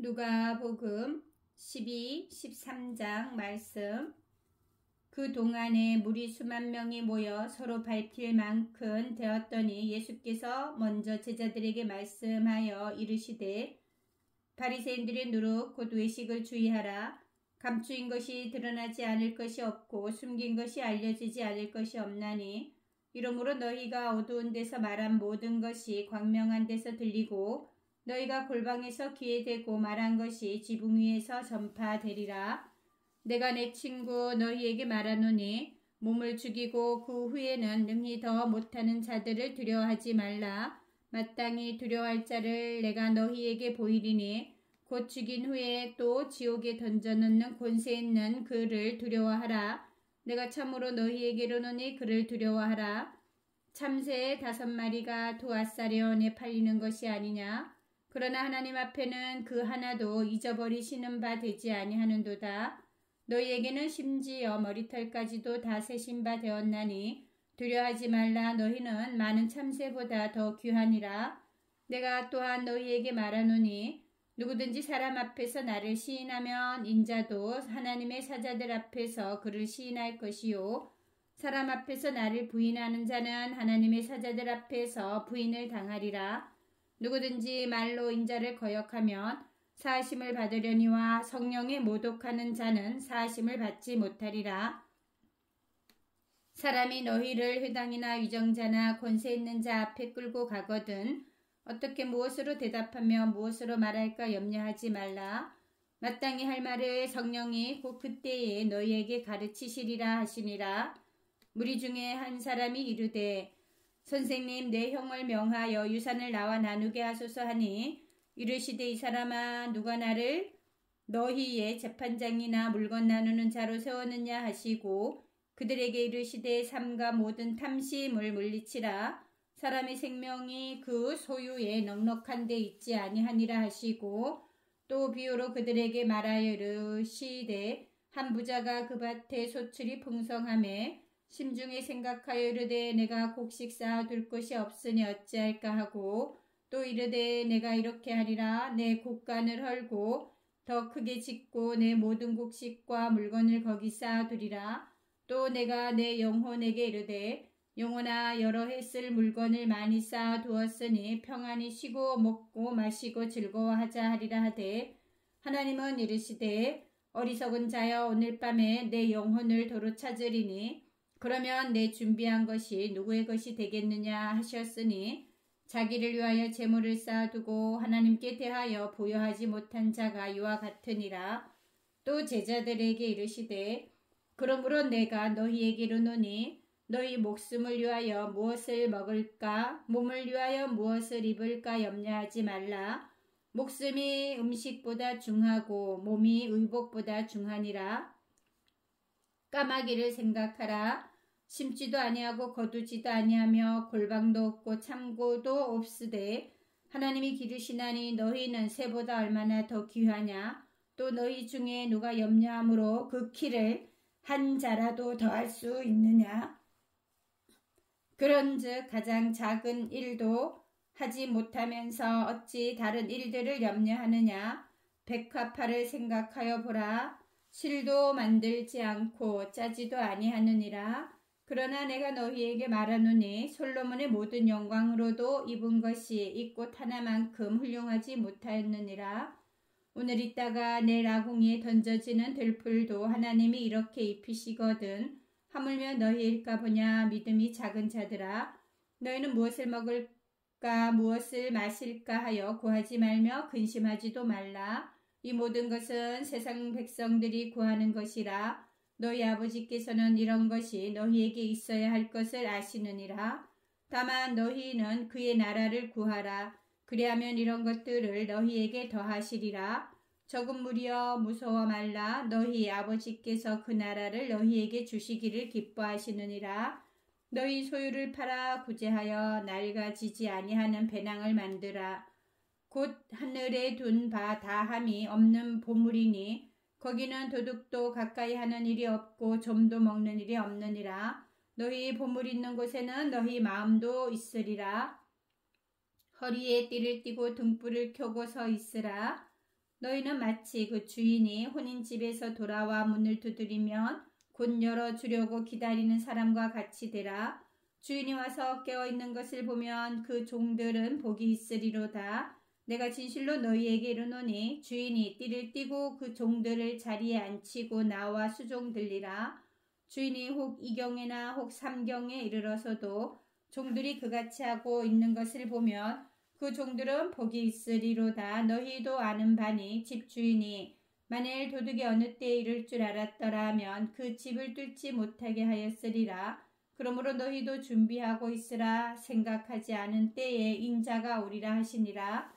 누가복음 13장 말씀. 그 동안에 무리 수만 명이 모여 서로 밟힐 만큼 되었더니 예수께서 먼저 제자들에게 말씀하여 이르시되 바리새인들의 누룩 곧 외식을 주의하라. 감추인 것이 드러나지 않을 것이 없고 숨긴 것이 알려지지 않을 것이 없나니 이러므로 너희가 어두운 데서 말한 모든 것이 광명한 데서 들리고 너희가 골방에서 귀에 대고 말한 것이 지붕 위에서 전파되리라. 내가 내 친구 너희에게 말하노니 몸을 죽이고 그 후에는 능히 더 못하는 자들을 두려워하지 말라. 마땅히 두려워할 자를 내가 너희에게 보이리니 곧 죽인 후에 또 지옥에 던져넣는 권세 있는 그를 두려워하라. 내가 참으로 너희에게 이르노니 그를 두려워하라. 참새 5마리가 두 앗사려원에 팔리는 것이 아니냐. 그러나 하나님 앞에는 그 하나도 잊어버리시는 바 되지 아니하는도다. 너희에게는 심지어 머리털까지도 다 세신 바 되었나니 두려워하지 말라. 너희는 많은 참새보다 더 귀하니라. 내가 또한 너희에게 말하노니 누구든지 사람 앞에서 나를 시인하면 인자도 하나님의 사자들 앞에서 그를 시인할 것이요 사람 앞에서 나를 부인하는 자는 하나님의 사자들 앞에서 부인을 당하리라. 누구든지 말로 인자를 거역하면 사하심을 받으려니와 성령에 모독하는 자는 사하심을 받지 못하리라. 사람이 너희를 회당이나 위정자나 권세 있는 자 앞에 끌고 가거든 어떻게 무엇으로 대답하며 무엇으로 말할까 염려하지 말라. 마땅히 할 말을 성령이 곧 그때에 너희에게 가르치시리라 하시니라. 무리 중에 한 사람이 이르되 선생님, 내 형을 명하여 유산을 나와 나누게 하소서 하니 이르시되 이 사람아 누가 나를 너희의 재판장이나 물건 나누는 자로 세웠느냐 하시고 그들에게 이르시되 삼가 모든 탐심을 물리치라. 사람의 생명이 그 소유에 넉넉한 데 있지 아니하니라 하시고 또 비유로 그들에게 말하여 이르시되 한 부자가 그 밭에 소출이 풍성하매 심중에 생각하여 이르되 내가 곡식 쌓아둘 곳이 없으니 어찌할까 하고 또 이르되 내가 이렇게 하리라. 내 곡간을 헐고 더 크게 짓고 내 모든 곡식과 물건을 거기 쌓아두리라. 또 내가 내 영혼에게 이르되 영혼아 여러 해 쓸 물건을 많이 쌓아두었으니 평안히 쉬고 먹고 마시고 즐거워하자 하리라 하되 하나님은 이르시되 어리석은 자여 오늘 밤에 내 영혼을 도로 찾으리니 그러면 내 준비한 것이 누구의 것이 되겠느냐 하셨으니 자기를 위하여 재물을 쌓아두고 하나님께 대하여 보여하지 못한 자가 이와 같으니라. 또 제자들에게 이르시되 그러므로 내가 너희에게 이르노니 너희 목숨을 위하여 무엇을 먹을까 몸을 위하여 무엇을 입을까 염려하지 말라. 목숨이 음식보다 중하고 몸이 의복보다 중하니라. 까마귀를 생각하라. 심지도 아니하고 거두지도 아니하며 골방도 없고 창고도 없으되 하나님이 기르시나니 너희는 새보다 얼마나 더 귀하냐. 또 너희 중에 누가 염려함으로 그 키를 한 자라도 더할 수 있느냐. 그런즉 가장 작은 일도 하지 못하면서 어찌 다른 일들을 염려하느냐. 백합화를 생각하여 보라. 실도 만들지 않고 짜지도 아니하느니라. 그러나 내가 너희에게 말하노니 솔로몬의 모든 영광으로도 입은 것이 이 꽃 하나만큼 훌륭하지 못하였느니라. 오늘 있다가 내일 아궁이에 던져지는 들풀도 하나님이 이렇게 입히시거든 하물며 너희일까 보냐. 믿음이 작은 자들아 너희는 무엇을 먹을까 무엇을 마실까 하여 구하지 말며 근심하지도 말라. 이 모든 것은 세상 백성들이 구하는 것이라. 너희 아버지께서는 이런 것이 너희에게 있어야 할 것을 아시느니라. 다만 너희는 그의 나라를 구하라. 그리하면 이런 것들을 너희에게 더하시리라. 적은 무리여 무서워 말라. 너희 아버지께서 그 나라를 너희에게 주시기를 기뻐하시느니라. 너희 소유를 팔아 구제하여 낡아지지 아니하는 배낭을 만드라. 곧 하늘에 둔 바 다함이 없는 보물이니 거기는 도둑도 가까이 하는 일이 없고 좀도 먹는 일이 없느니라. 너희 보물 있는 곳에는 너희 마음도 있으리라. 허리에 띠를 띠고 등불을 켜고 서 있으라. 너희는 마치 그 주인이 혼인집에서 돌아와 문을 두드리면 곧 열어주려고 기다리는 사람과 같이 되라. 주인이 와서 깨어있는 것을 보면 그 종들은 복이 있으리로다. 내가 진실로 너희에게 이르노니 주인이 띠를 띠고 그 종들을 자리에 앉히고 나와 수종들리라. 주인이 혹 이경에나 혹 삼경에 이르러서도 종들이 그같이 하고 있는 것을 보면 그 종들은 복이 있으리로다. 너희도 아는 바니 집 주인이 만일 도둑이 어느 때에 이를 줄 알았더라면 그 집을 뚫지 못하게 하였으리라. 그러므로 너희도 준비하고 있으라. 생각하지 않은 때에 인자가 오리라 하시니라.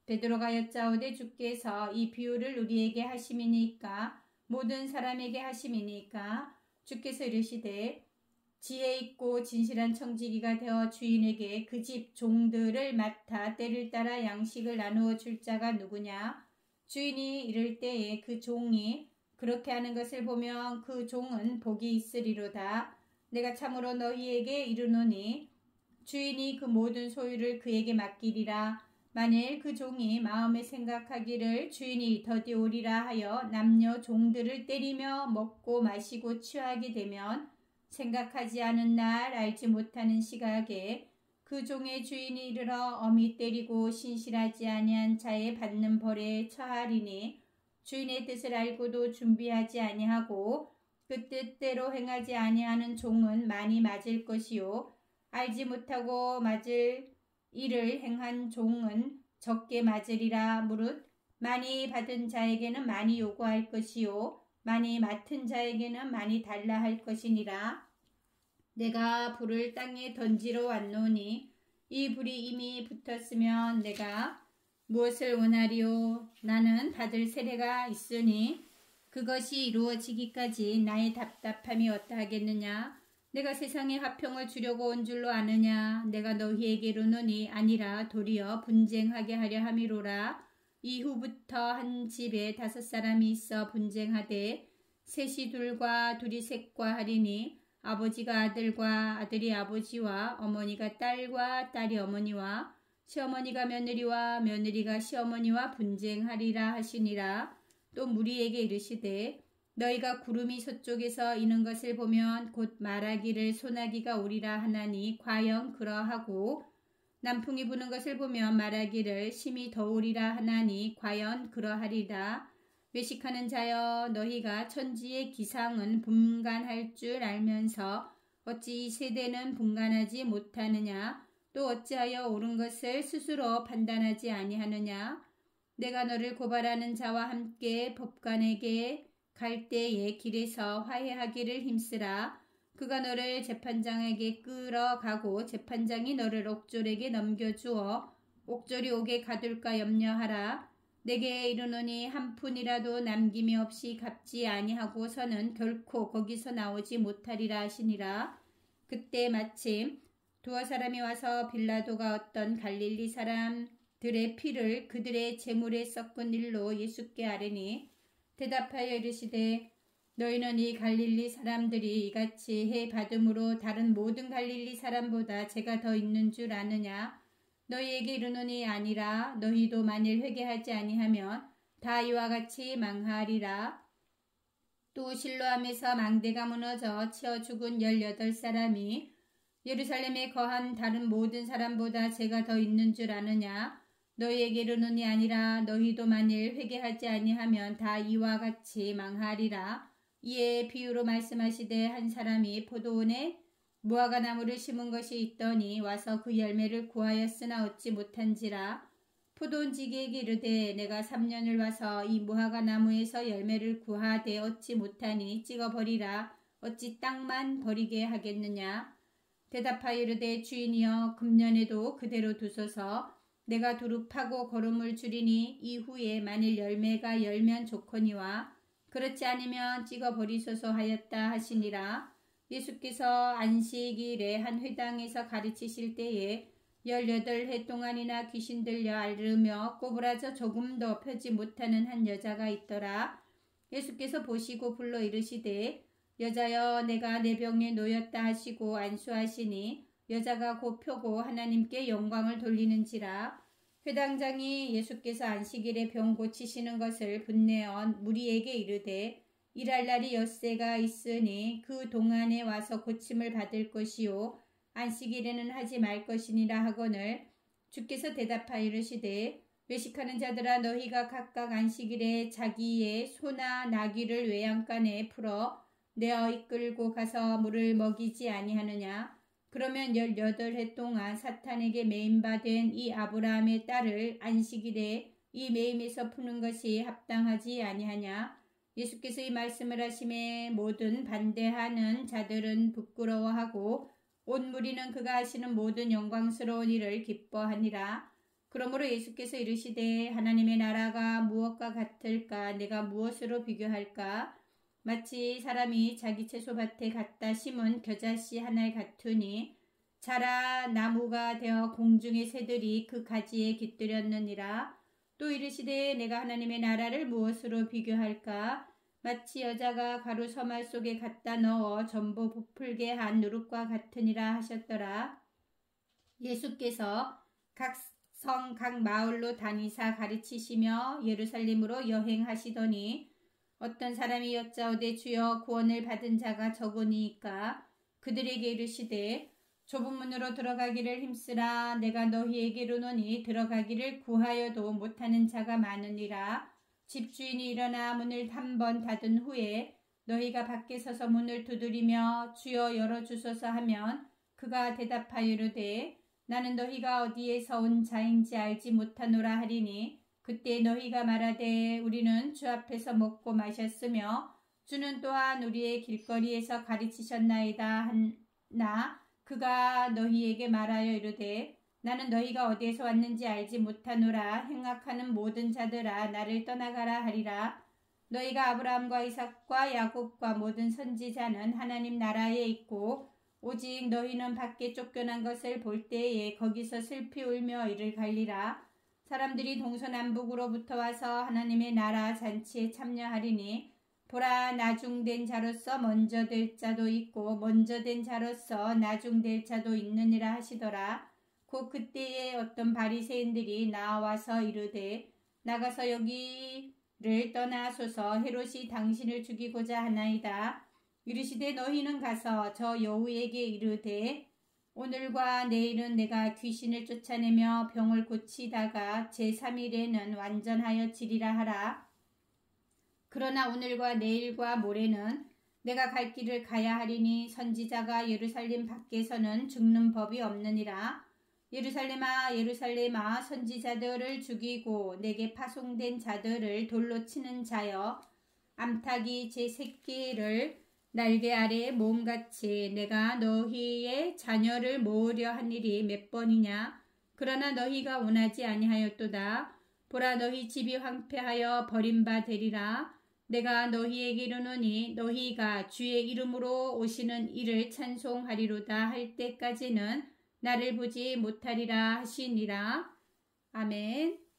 베드로가 여짜오되 주께서 이 비유를 우리에게 하심이니까 모든 사람에게 하심이니까. 주께서 이르시되 지혜 있고 진실한 청지기가 되어 주인에게 그 집 종들을 맡아 때를 따라 양식을 나누어 줄 자가 누구냐. 주인이 이를 때에 그 종이 그렇게 하는 것을 보면 그 종은 복이 있으리로다. 내가 참으로 너희에게 이르노니 주인이 그 모든 소유를 그에게 맡기리라. 만일 그 종이 마음에 생각하기를 주인이 더디 오리라 하여 남녀 종들을 때리며 먹고 마시고 취하게 되면 생각하지 않은 날 알지 못하는 시각에 그 종의 주인이 이르러 엄히 때리고 신실하지 아니한 자의 받는 벌에 처하리니 주인의 뜻을 알고도 준비하지 아니하고 그 뜻대로 행하지 아니하는 종은 많이 맞을 것이요 알지 못하고 맞을 일을 행한 종은 적게 맞으리라. 무릇 많이 받은 자에게는 많이 요구할 것이요 많이 맡은 자에게는 많이 달라 할 것이니라. 내가 불을 땅에 던지러 왔노니 이 불이 이미 붙었으면 내가 무엇을 원하리요. 나는 받을 세례가 있으니 그것이 이루어지기까지 나의 답답함이 어떠하겠느냐. 내가 세상에 화평을 주려고 온 줄로 아느냐. 내가 너희에게 이르노니 아니라 도리어 분쟁하게 하려 함이로라. 이후부터 한 집에 5사람이 있어 분쟁하되 셋이 둘과 둘이 셋과 하리니 아버지가 아들과 아들이 아버지와 어머니가 딸과 딸이 어머니와 시어머니가 며느리와 며느리가 시어머니와 분쟁하리라 하시니라. 또 무리에게 이르시되 너희가 구름이 서쪽에서 이는 것을 보면 곧 말하기를 소나기가 오리라 하나니 과연 그러하고 남풍이 부는 것을 보면 말하기를 심히 더우리라 하나니 과연 그러하리라. 외식하는 자여 너희가 천지의 기상은 분간할 줄 알면서 어찌 이 세대는 분간하지 못하느냐. 또 어찌하여 옳은 것을 스스로 판단하지 아니하느냐. 내가 너를 고발하는 자와 함께 법관에게 갈 때에 길에서 화해하기를 힘쓰라. 그가 너를 재판장에게 끌어가고 재판장이 너를 옥졸에게 넘겨주어 옥졸이 옥에 가둘까 염려하라. 내게 이르노니 한 푼이라도 남김이 없이 갚지 아니하고서는 결코 거기서 나오지 못하리라 하시니라. 그때 마침 두어 사람이 와서 빌라도가 어떤 갈릴리 사람들의 피를 그들의 제물에 섞은 일로 예수께 아뢰니 대답하여 이르시되 너희는 이 갈릴리 사람들이 이같이 해 받음으로 다른 모든 갈릴리 사람보다 죄가 더 있는 줄 아느냐. 너희에게 이르노니 아니라. 너희도 만일 회개하지 아니하면 다 이와 같이 망하리라. 또 실로암에서 망대가 무너져 치어 죽은 18사람이 예루살렘에 거한 다른 모든 사람보다 죄가 더 있는 줄 아느냐. 너희에게 이르노니 아니라. 너희도 만일 회개하지 아니하면 다 이와 같이 망하리라. 이에 비유로 말씀하시되 한 사람이 포도원에 무화과 나무를 심은 것이 있더니 와서 그 열매를 구하였으나 얻지 못한지라. 포도원 지기에게 이르되 내가 3년을 와서 이 무화과 나무에서 열매를 구하되 얻지 못하니 찍어버리라. 어찌 땅만 버리게 하겠느냐. 대답하여 이르되 주인이여 금년에도 그대로 두소서. 내가 두루 파고 거름을 줄이니 이후에 만일 열매가 열면 좋거니와 그렇지 않으면 찍어버리소서 하였다 하시니라. 예수께서 안식일에 한 회당에서 가르치실 때에 18해 동안이나 귀신 들려 앓으며 꼬부라져 조금도 펴지 못하는 한 여자가 있더라. 예수께서 보시고 불러 이르시되 여자여 내가 내 병에 놓였다 하시고 안수하시니 여자가 곧 펴고 하나님께 영광을 돌리는지라. 회당장이 예수께서 안식일에 병 고치시는 것을 분내어 무리에게 이르되 일할 날이 엿새가 있으니 그 동안에 와서 고침을 받을 것이요 안식일에는 하지 말 것이니라 하거늘 주께서 대답하여 이르시되 외식하는 자들아 너희가 각각 안식일에 자기의 소나 나귀를 외양간에 풀어 내어 이끌고 가서 물을 먹이지 아니하느냐. 그러면 18해 동안 사탄에게 매임받은 이 아브라함의 딸을 안식일에 이 매임에서 푸는 것이 합당하지 아니하냐. 예수께서 이 말씀을 하심에 모든 반대하는 자들은 부끄러워하고 온 무리는 그가 하시는 모든 영광스러운 일을 기뻐하니라. 그러므로 예수께서 이르시되 하나님의 나라가 무엇과 같을까? 내가 무엇으로 비교할까? 마치 사람이 자기 채소밭에 갖다 심은 겨자씨 하나에 같으니 자라 나무가 되어 공중의 새들이 그 가지에 깃들였느니라. 또 이르시되 내가 하나님의 나라를 무엇으로 비교할까? 마치 여자가 가루 서말 속에 갖다 넣어 전부 부풀게 한 누룩과 같으니라 하셨더라. 예수께서 각 성 각 마을로 다니사 가르치시며 예루살렘으로 여행하시더니 어떤 사람이 여짜오되 주여 구원을 받은 자가 적으니까 그들에게 이르시되 좁은 문으로 들어가기를 힘쓰라. 내가 너희에게 이르노니 들어가기를 구하여도 못하는 자가 많으니라. 집주인이 일어나 문을 한 번 닫은 후에 너희가 밖에 서서 문을 두드리며 주여 열어주소서 하면 그가 대답하여 이르되 나는 너희가 어디에서 온 자인지 알지 못하노라 하리니 그때 너희가 말하되 우리는 주 앞에서 먹고 마셨으며 주는 또한 우리의 길거리에서 가르치셨나이다 하나 그가 너희에게 말하여 이르되 나는 너희가 어디에서 왔는지 알지 못하노라. 행악하는 모든 자들아 나를 떠나가라 하리라. 너희가 아브라함과 이삭과 야곱과 모든 선지자는 하나님 나라에 있고 오직 너희는 밖에 쫓겨난 것을 볼 때에 거기서 슬피 울며 이를 갈리라. 사람들이 동서남북으로부터 와서 하나님의 나라 잔치에 참여하리니 보라 나중된 자로서 먼저 될 자도 있고 먼저 된 자로서 나중될 자도 있느니라 하시더라. 곧 그때에 어떤 바리새인들이 나와서 이르되 나가서 여기를 떠나소서 헤롯이 당신을 죽이고자 하나이다. 이르시되 너희는 가서 저 여우에게 이르되 오늘과 내일은 내가 귀신을 쫓아내며 병을 고치다가 제3일에는 완전하여지리라 하라. 그러나 오늘과 내일과 모레는 내가 갈 길을 가야 하리니 선지자가 예루살렘 밖에서는 죽는 법이 없느니라. 예루살렘아 예루살렘아 선지자들을 죽이고 내게 파송된 자들을 돌로 치는 자여 암탉이 제 새끼를 날개 아래에 모음같이 내가 너희의 자녀를 모으려 한 일이 몇 번이냐. 그러나 너희가 원하지 아니하였도다. 보라 너희 집이 황폐하여 버림바 되리라. 내가 너희에게 이르노니 너희가 주의 이름으로 오시는 이를 찬송하리로다 할 때까지는 나를 보지 못하리라 하시니라. 아멘.